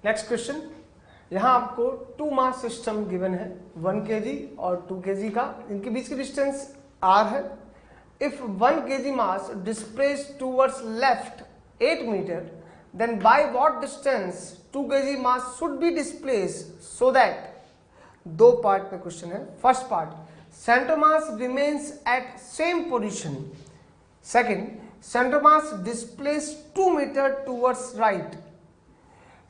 Next question, यहाँ आपको 2 mass system given है, 1 kg और 2 kg का, इनके बीच की डिस्टेंस r है। If 1 kg mass displace towards left 8 metre, then by what distance 2 kg mass should be displaced so that, दो पार्ट में क्वेश्चन है। First part, centre mass remains at same position. Second, centre mass displace 2 metre towards right.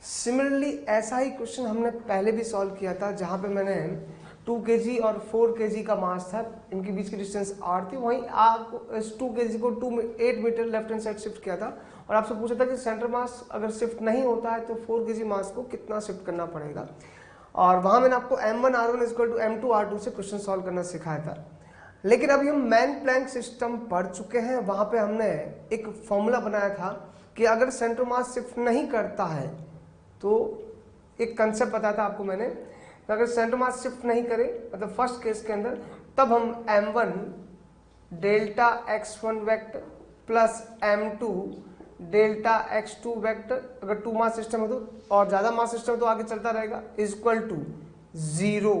Similarly ऐसा ही question हमने पहले भी solve किया था, जहां पे मैंने 2 kg और 4 kg का मास था, इनके बीच की डिस्टेंस r थी, वहीं आप इस 2 kg को 8 metre left hand side shift किया था और आपसे पूछा था कि सेंटर मास अगर शिफ्ट नहीं होता है तो 4 kg मास को कितना शिफ्ट करना पड़ेगा, और वहां मैंने आपको m1r1 = m2r2 से क्वेश्चन सॉल्व करना सिखाया था। लेकिन अभी हम मैन प्लैंक सिस्टम पढ़ चुके हैं, वहां पे हमने एक फॉर्मूला बनाया था कि अगर सेंटर मास शिफ्ट नहीं करता है तो एक कंसेप्ट बताया था आपको मैंने, अगर सेंटर मास शिफ्ट नहीं करे मतलब फर्स्ट केस के अंदर, तब हम m1 delta x1 vector plus m2 delta x2 vector, अगर 2 मास सिस्टम है तो, और ज्यादा मास सिस्टम तो आगे चलता रहेगा, इक्वल टू 0।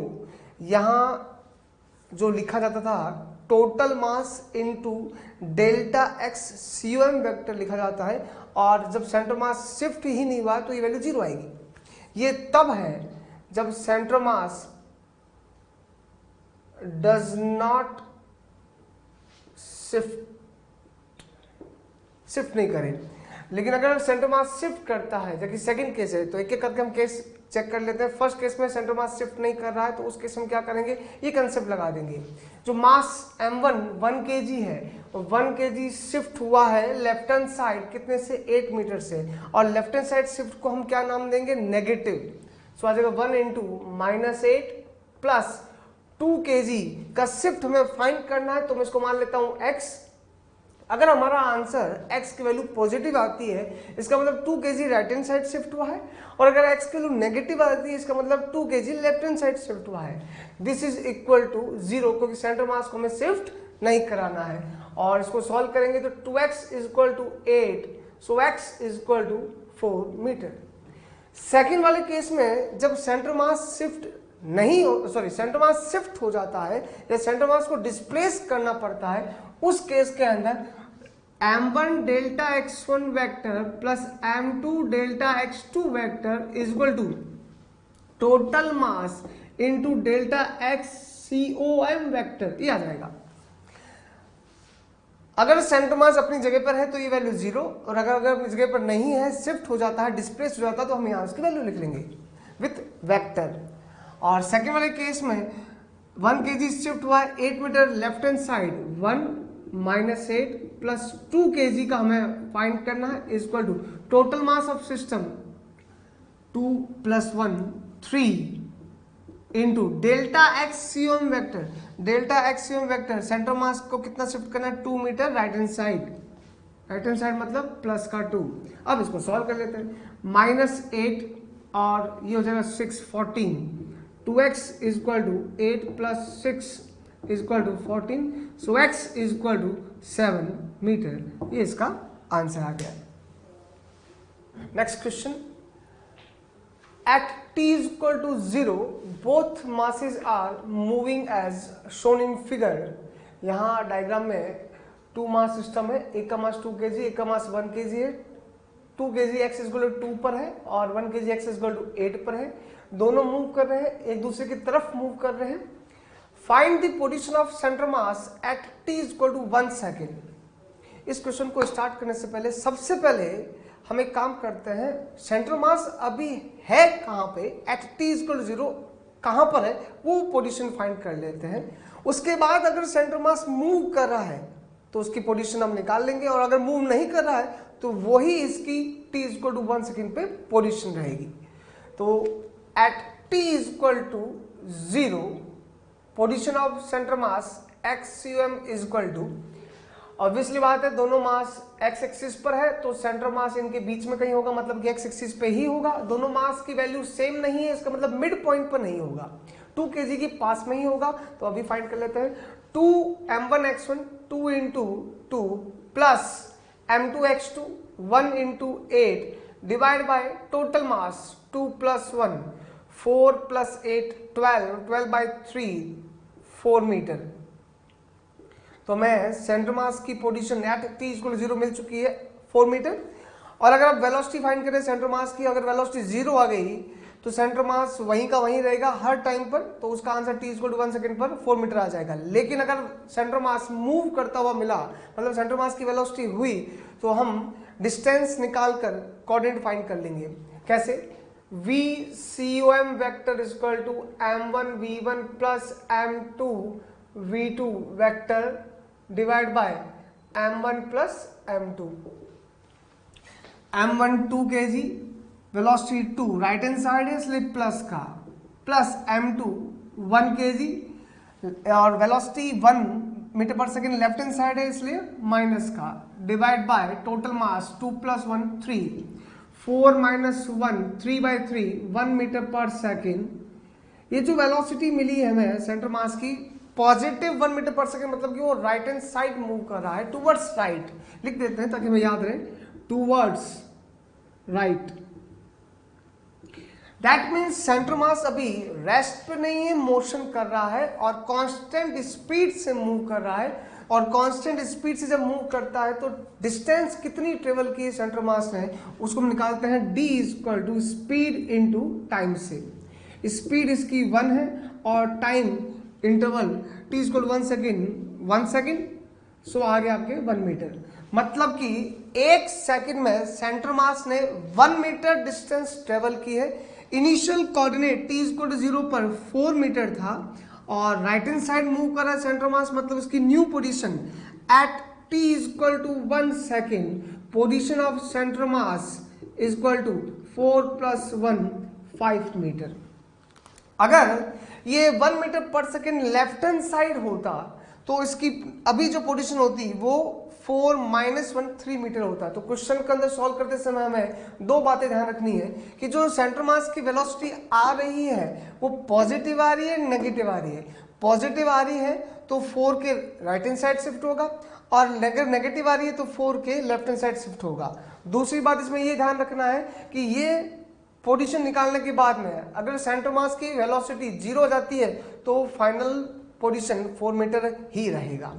यहां जो लिखा जाता था total mass into delta x COM vector लिखा जाता है, और जब सेंटर मास शिफ्ट ही नहीं हुआ तो ये वैल्यू 0 आएगी। ये तब है जब centre mass does not shift नहीं करे। लेकिन अगर सेंटर मास शिफ्ट करता है, जबकि सेकंड केस है, तो एक एक करके हम केस चेक कर लेते हैं। फर्स्ट केस में सेंटर मास शिफ्ट नहीं कर रहा है तो उस केस में क्या करेंगे, ये कंसेप्ट लगा देंगे। जो मास m1 1 kg है, 1 kg शिफ्ट हुआ है लेफ्ट हैंड साइड कितने से, 8 मीटर से, और लेफ्ट हैंड साइड शिफ्ट को हम क्या नाम देंगे, नेगेटिव। सो आ जाएगा 1 × -8 प्लस 2 kg का शिफ्ट हमें फाइंड करना है, तो मैं इसको मान लेता हूं x। अगर हमारा आंसर x की वैल्यू पॉजिटिव आती है, इसका मतलब 2 kg right hand side shift हुआ है, और अगर x की वैल्यू नेगेटिव आती है, इसका मतलब 2 kg left hand side shift हुआ है। दिस इज इक्वल टू 0, क्योंकि सेंटर मास को हमें शिफ्ट नहीं कराना है। और इसको सॉल्व करेंगे तो 2x = 8, सो x = 4 मीटर। सेकेंड वाले केस में जब सेंटर मास शिफ्ट नहीं हो, सेंटर मास शिफ्ट हो जाता है या सेंटर मास को डिस्प्लेस करना पड़ता है, उस केस के अंदर m1 delta x1 vector plus m2 delta x2 vector equal to total mass into delta x COM vector, ये आ जाएगा। अगर सेंटर मास अपनी जगह पर है तो ये वैल्यू 0, और अगर अपनी जगह पर नहीं है, शिफ्ट हो जाता है, डिस्प्लेस हो जाता है, तो हम यहाँ उसकी वैल्यू लिख लेंगे विथ वेक्टर। और सेकेंड वाले केस में 1 kg शिफ्ट हुआ है 8 metre left hand side, 1 - 8 plus 2 kg का हमें फाइंड करना है, equal to total mass of system 2 + 1 3 into delta x COM vector. Delta x COM vector centre mass को कितना शिफ्ट करना है, 2 metre right hand side, right hand side मतलब plus का 2। अब इसको सॉल्व कर लेते हैं, -8 और ये हो जाएगा 6 14, 2x = 8 + 6 = 14, सो x = 7 मीटर। ये इसका आंसर आ गया। Next question, at t = 0 both masses are moving as shown in figure। यहाँ डायग्राम में 2 मास सिस्टम है, एक का मास 2 kg, एक का मास 1 kg है। 2 kg x = 2 पर है और 1 kg x = 8 पर है। दोनों मूव कर रहे हैं, एक दूसरे की तरफ मूव कर रहे हैं। Find the position of centre mass at t = 1 second. इस क्वेश्चन को स्टार्ट करने से पहले सबसे पहले हम एक काम करते हैं, सेंटर मास अभी है कहाँ पे, एट t = 0 कहाँ पर है, वो पोजीशन फाइंड कर लेते हैं। उसके बाद अगर सेंटर मास मूव कर रहा है तो उसकी पोजीशन हम निकाल लेंगे, और अगर मूव नहीं कर रहा है तो वही इसकी t = 1 सेकेंड पे पोजीशन रहेगी। तो at t = 0 position of centre mass x COM = obviously बात है, दोनों मास x एक्सिस पर है तो सेंटर मास इनके बीच में कहीं होगा, मतलब कि x एक्सिस पे ही होगा। दोनों मास की वैल्यू सेम नहीं है, इसका मतलब मिड पॉइंट पर नहीं होगा, 2 kg के पास में ही होगा। तो अभी फाइंड कर लेते हैं, 2 m1 x1 2 × 2 plus m2 x2 1 × 8 divide by total mass 2 + 1 4 + 8 12 12/3 4 metre. तो मैं सेंटर मास की पोजीशन एट t = 0 मिल चुकी है 4 मीटर। और अगर आप वेलोसिटी फाइंड करें सेंटर मास की, अगर वेलोसिटी 0 आ गई तो सेंटर मास वहीं का वहीं रहेगा हर टाइम पर, तो उसका आंसर t = 1 सेकंड पर 4 मीटर आ जाएगा। लेकिन अगर सेंटर मास मूव करता हुआ मिला, मतलब सेंटर मास की वेलोसिटी हुई, तो हम डिस्टेंस निकाल कर कोऑर्डिनेट फाइंड कर लेंगे। कैसे? VCOM vector equal to m1v1 plus m2v2 vector divide by m1 plus m2। m1 2 kg, velocity 2 right hand side है इसलिए प्लस का, प्लस m2 1 kg और velocity 1 metre per second left hand side है इसलिए minus का, divide by total mass 2 + 1 3 4 - 1 3/3 1 metre per second. ये जो velocity मिली है हमें सेंटर मास की पॉजिटिव 1 मीटर पर सेकेंड, मतलब कि वो राइट हैंड साइड मूव कर रहा है, टूवर्ड्स राइट लिख देते हैं ताकि हमें याद रहे, towards right. That means centre mass अभी रेस्ट पे नहीं है, मोशन कर रहा है और कांस्टेंट स्पीड से मूव कर रहा है। और कांस्टेंट स्पीड से जब मूव करता है तो डिस्टेंस कितनी ट्रेवल की सेंटर मास ने, उसको हम निकालते हैं d = स्पीड इंटू टाइम से। स्पीड इसकी 1 है और टाइम इंटरवल t = 1 सेकेंड, सो आ गया आपके 1 मीटर। मतलब कि 1 सेकेंड में सेंटर मास ने 1 मीटर डिस्टेंस ट्रेवल की है। इनिशियल कोऑर्डिनेट t = 0 पर 4 मीटर था और राइट हैंड साइड मूव कर रहा है सेंटर मास, मतलब इसकी new position at t = 1 second, position of centre mass = 4 + 1 5 metre. अगर ये 1 metre per second left hand side होता तो इसकी अभी जो पोजीशन होती वो 4 - 1 3 मीटर होता। तो क्वेश्चन के अंदर सॉल्व करते समय हमें दो बातें ध्यान रखनी है कि जो सेंटर मास की वेलोसिटी आ रही है वो पॉजिटिव आ रही है, नेगेटिव आ रही है। पॉजिटिव आ रही है तो 4 के राइट हैंड साइड शिफ्ट होगा और नेगेटिव आ रही है तो 4 के लेफ्ट हैंड साइड शिफ्ट होगा। दूसरी बात इसमें ये ध्यान रखना है कि ये पोजीशन निकालने के बाद में अगर सेंटर मास की वेलोसिटी 0 हो जाती है तो फाइनल पोजीशन 4 मीटर ही रहेगा।